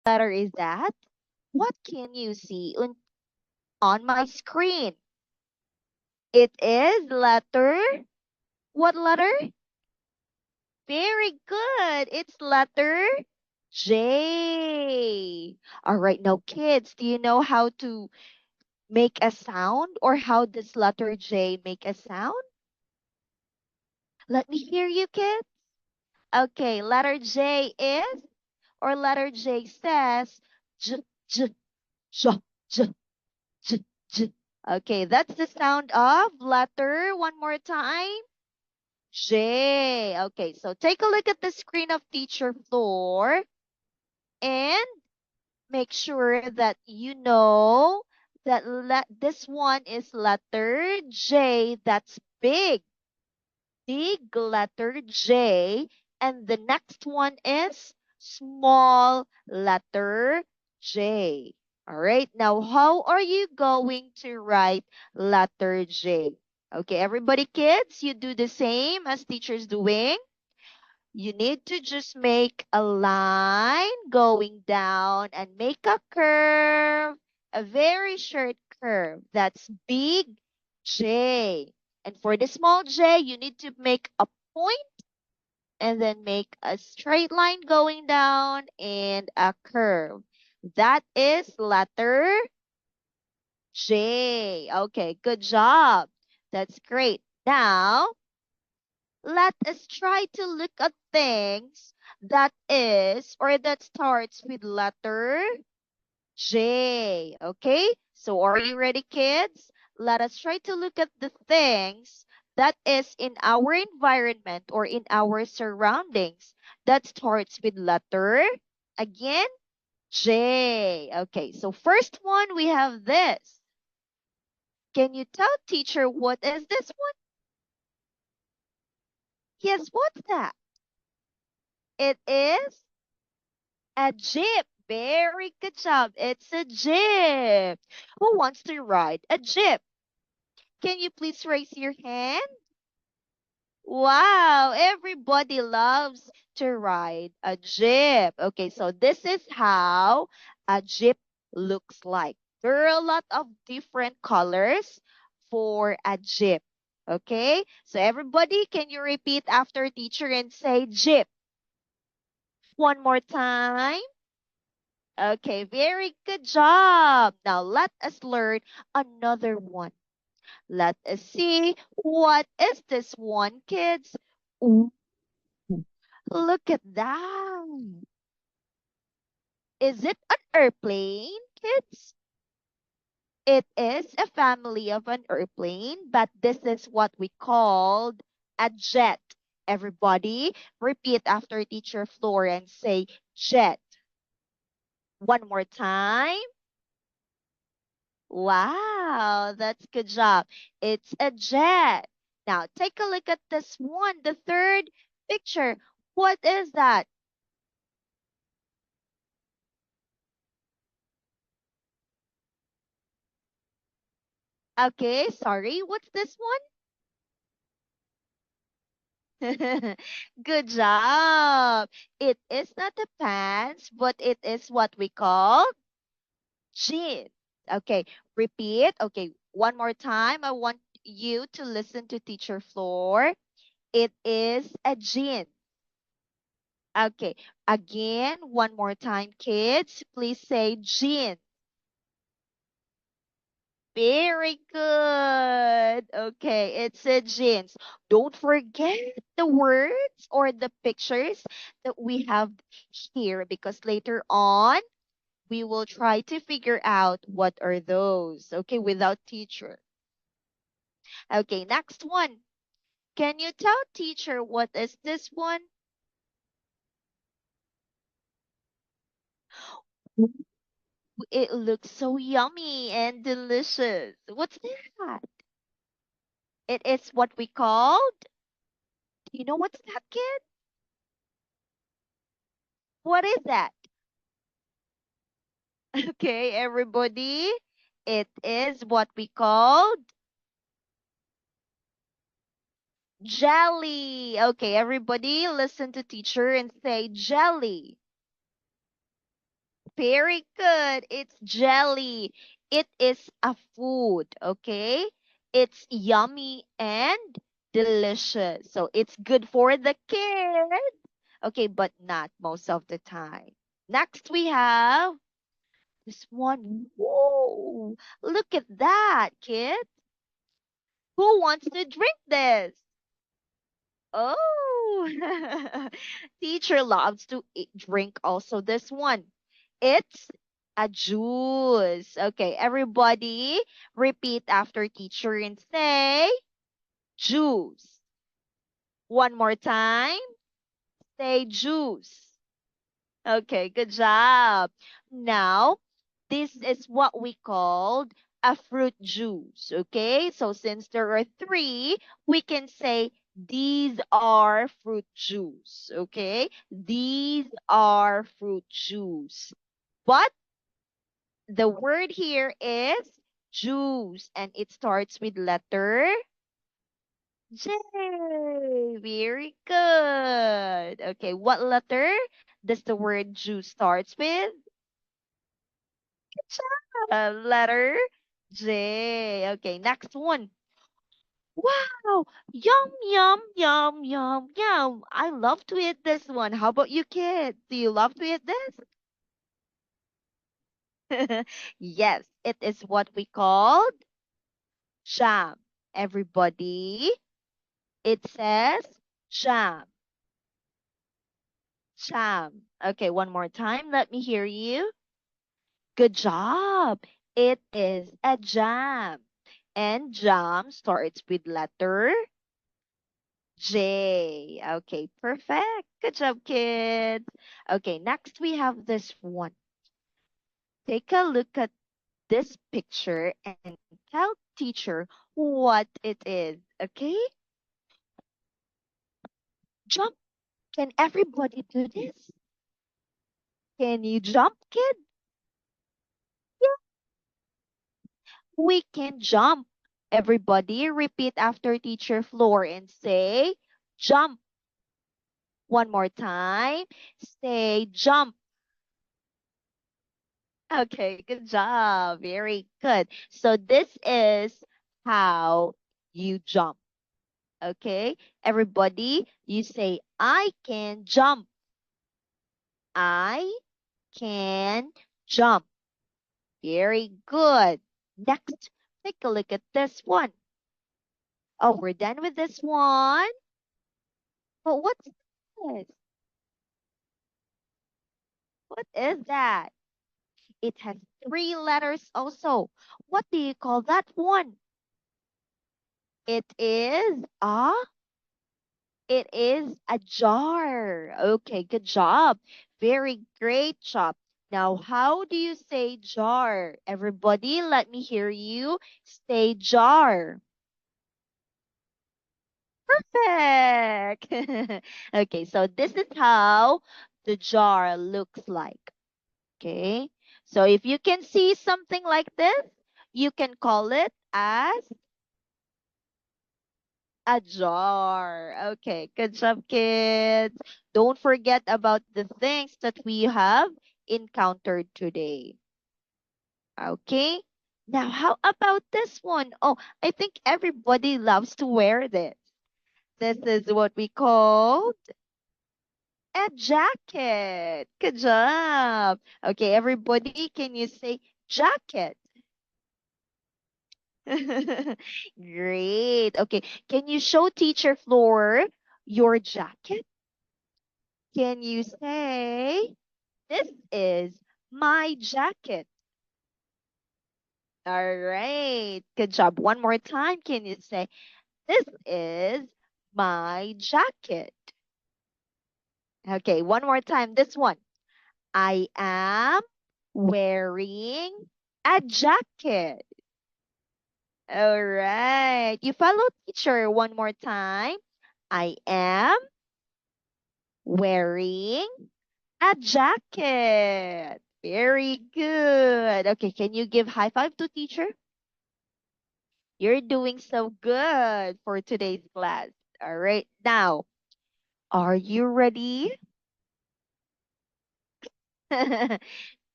letter is that? What can you see on my screen? It is letter. What letter? Very good. It's letter J. All right, now kids, do you know how to make a sound or how does letter J make a sound? Let me hear you, kids. Okay, letter J is, or letter J says, J, J, J, J, J, J. Okay, that's the sound of letter. One more time. J. Okay, so take a look at the screen of teacher floor and make sure that you know that this one is letter J. That's big letter J. And the next one is small letter J. All right, now how are you going to write letter J? Okay, everybody, kids, you do the same as teacher's doing. You need to just make a line going down and make a curve, a very short curve. That's big J. And for the small j, you need to make a point and then make a straight line going down and a curve. That is letter J. Okay, good job. That's great. Now, let us try to look at things that is or that starts with letter J. Okay? So are you ready, kids? Let us try to look at the things that is in our environment or in our surroundings that starts with letter, again, J. Okay, so first one, we have this. Can you tell teacher what is this one? Yes, what's that? It is a jeep. Very good job. It's a jeep. Who wants to ride a jeep? Can you please raise your hand? Wow, everybody loves to ride a jeep. Okay, so this is how a jeep looks like. There are a lot of different colors for a jeep. Okay, so everybody, can you repeat after teacher and say jeep? One more time. Okay, very good job. Now let us learn another one. Let us see what is this one, kids. Ooh, look at that. Is it an airplane, kids? It is a family of an airplane, but this is what we called a jet. Everybody, repeat after teacher Floor and say jet. One more time. Wow, that's good job. It's a jet. Now, take a look at this one, the third picture. What is that? Okay, sorry. What's this one? Good job. It is not a pants, but it is what we call jeans. Okay, repeat. Okay, one more time. I want you to listen to teacher Floor. It is a jean. Okay, again, one more time, kids. Please say jeans. Very good. Okay, it's a jeans. Don't forget the words or the pictures that we have here because later on we will try to figure out what are those. Okay, without teacher. Okay, next one. Can you tell teacher what is this one? It looks so yummy and delicious. What's that? It is what we called. You know what's that, kid? What is that? Okay, everybody. It is what we called jelly. Okay, everybody, listen to teacher and say jelly. Very good. It's jelly. It is a food, okay? It's yummy and delicious. So it's good for the kids. Okay, but not most of the time. Next we have this one. Whoa, look at that, kid. Who wants to drink this? Oh, teacher loves to drink also this one. It's a juice. Okay, everybody repeat after teacher and say juice. One more time. Say juice. Okay, good job. Now, this is what we called a fruit juice. Okay, so since there are three, we can say these are fruit juice. Okay, these are fruit juice. But the word here is juice, and it starts with letter J. Very good. Okay, what letter does the word juice starts with? Letter J. Okay, next one. Wow! Yum, yum, yum, yum, yum. I love to eat this one. How about you, kids? Do you love to eat this? Yes, it is what we call jam. Everybody, it says jam. Jam. Okay, one more time. Let me hear you. Good job. It is a jam. And jam starts with letter J. Okay, perfect. Good job, kids. Okay, next we have this one. Take a look at this picture and tell teacher what it is. Okay? Jump. Can everybody do this? Can you jump, kid? Yeah, we can jump. Everybody repeat after teacher Floor and say jump. One more time. Say jump. Okay, good job. Very good. So this is how you jump. Okay, everybody, you say, I can jump. I can jump. Very good. Next, take a look at this one. Oh, we're done with this one. But what's this? What is that? It has three letters also. What do you call that one? A It is a jar. Okay, good job. Very great job. Now, how do you say jar? Everybody, let me hear you say jar. Perfect. Okay, so this is how the jar looks like. Okay, so if you can see something like this, you can call it as a jar. Okay, good job, kids. Don't forget about the things that we have encountered today. Okay, now how about this one? Oh, I think everybody loves to wear this. This is what we call a jacket. Good job. Okay, everybody, can you say jacket? Great. Okay, can you show teacher Floor your jacket? Can you say, this is my jacket? All right. Good job. One more time. Can you say, this is my jacket? Okay, one more time. This one. I am wearing a jacket. All right. You follow teacher one more time. I am wearing a jacket. Very good. Okay, can you give high five to teacher? You're doing so good for today's class. All right, now, are you ready?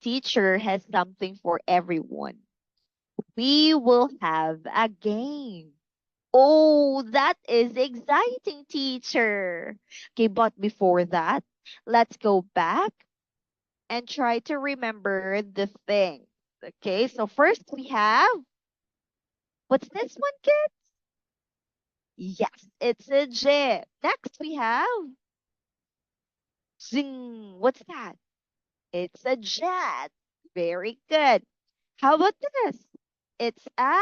teacher has something for everyone. We will have a game. Oh, that is exciting, teacher. Okay, but before that, let's go back and try to remember the thing. Okay, so first we have, what's this one, kid? Yes, it's a jeep. Next we have, zing. What's that? It's a jet. Very good. How about this? It's a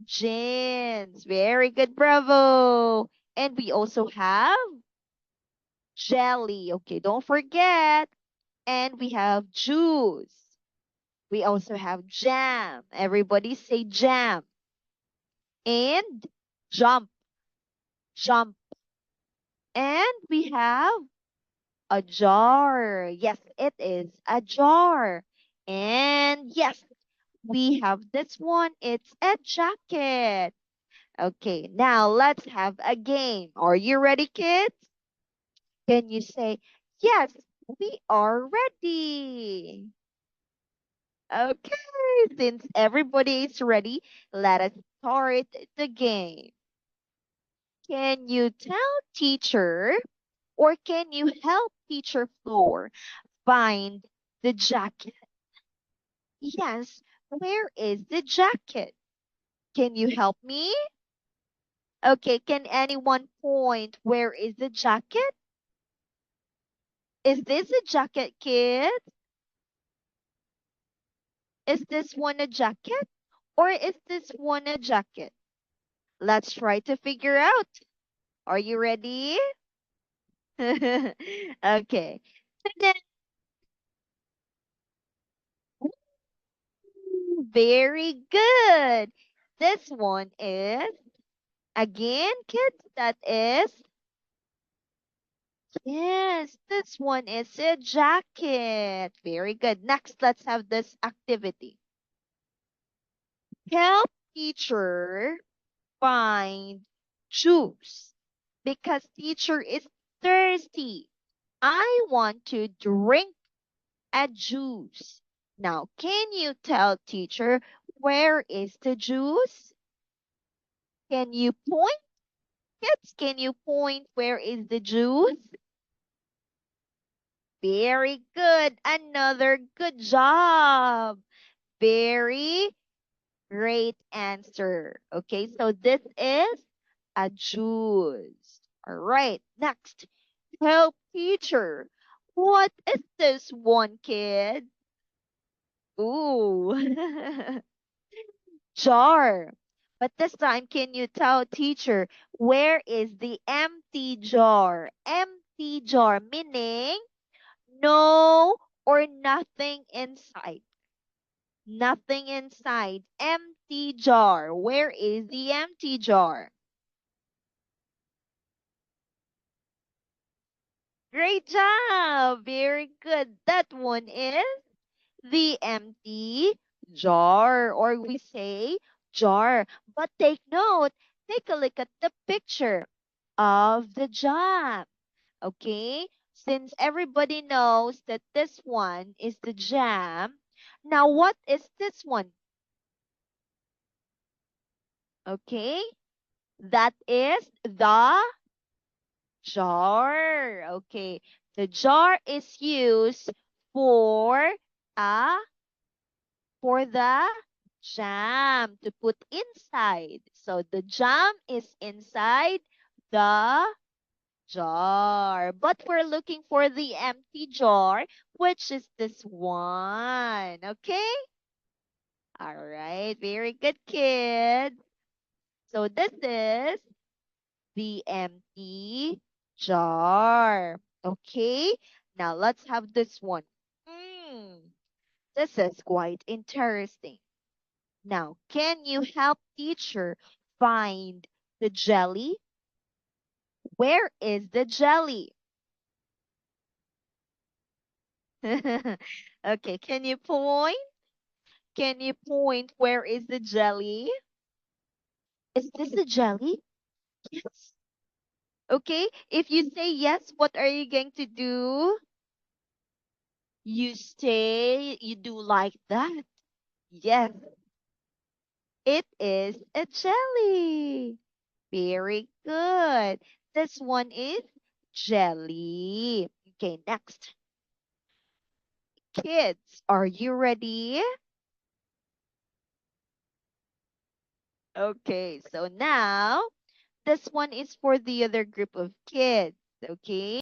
jeans. Very good, bravo. And we also have jelly. Okay, don't forget. And we have juice. We also have jam. Everybody say jam. And jump, jump. And we have a jar. Yes, it is a jar. And yes, we have this one. It's a jacket. Okay, now let's have a game. Are you ready, kids? Can you say, yes, we are ready? Okay, since everybody is ready, let us start the game. Can you tell teacher or can you help teacher Floor find the jacket? Yes, where is the jacket? Can you help me? Okay, can anyone point where is the jacket? Is this a jacket, kid? Is this one a jacket? Or is this one a jacket? Let's try to figure out. Are you ready? Okay. Ta-da! Ooh, very good. This one is, again, kids, that is, yes, this one is a jacket. Very good. Next, let's have this activity. Help teacher find juice because teacher is thirsty. I want to drink a juice. Now, can you tell teacher where is the juice? Can you point? Kids, can you point where is the juice? Very good. Another good job. Very great answer. Okay, so this is a juice. All right, next. Help teacher. What is this one, kid? Ooh. Jar. But this time, can you tell teacher where is the empty jar? Empty jar, meaning no or nothing inside. Nothing inside. Empty jar. Where is the empty jar? Great job. Very good. That one is the empty jar, or we say jar. But take note, take a look at the picture of the jam. Okay? Since everybody knows that this one is the jam, now what is this one? Okay? That is the jar. Okay. The jar is used for a for the jam to put inside. So the jam is inside the jar. But we're looking for the empty jar, which is this one. Okay? All right. Very good, kid. So this is the empty jar. Okay? Now let's have this one. Hmm. This is quite interesting. Now, can you help teacher find the jelly? Where is the jelly? Okay, can you point? Can you point where is the jelly? Is this a jelly? Yes. Okay, if you say yes, what are you going to do? You say you do like that. Yes, it is a jelly. Very good. This one is jelly. Okay, next. Kids, are you ready? Okay, so now this one is for the other group of kids. Okay.